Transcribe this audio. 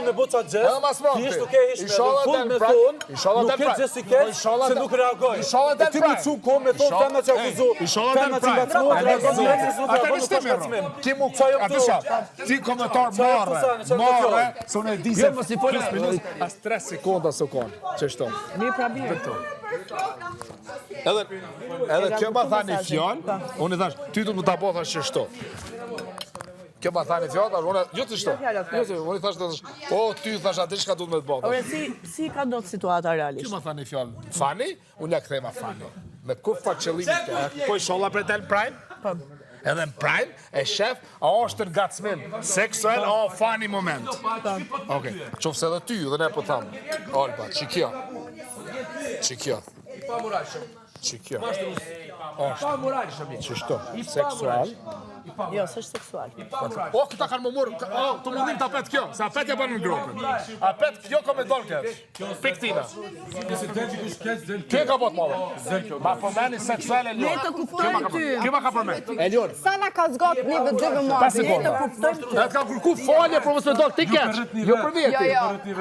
me boca gjest, ti ishtë nuk e ishme dhe fund me thonë, nuk e gjest i keq, se nuk reagoj. E ti mu cu ko me thonë femna që akuzu, femna që ngacmohet, reagon njësës, nuk reagon nuk është ngacmim. Ti mu, atisha, ti komentar marre, se unë e di se 5 minutë, as 3 sekonda së konë, që shto. Mi pra bjerë. Edhe kjo ma tha një fjallë, unë i thash, ty du më ta po thash që shto. Kjo ma tha një fjallë, unë jo të shto. Unë i thash të thash, o, ty thash ati shka du me të bo. Ore, si ka do të situata realisht? Kjo ma tha një fjallë, Fani, unë ja këthema Fani. Me kur fa qëllimi të, po i sholla për tel Prime? Edhe në Prime, e shef, a është në ngacmim seksual, a Fani moment. Oke, qofse edhe ty, dhe ne po thamë, Alba, që kjo? Që kjo? Që kjo? Që shto? Seksual? Jo, së është seksual. O, këta kanë më murë, të mundim të apet kjo, se apet ja banë në grupën. Apet kjo ka me dolë kesh, piktina. Kjo ka bot mëve. Ma përmeni seksuale Elion. Ne të kuptojmë ty. Kjo ma ka përmeni. Elion. Sana ka zgot një vëdëve marë. Ne të ka kërku falje për mësë me dolë, ti kesh. Jo për vjetë.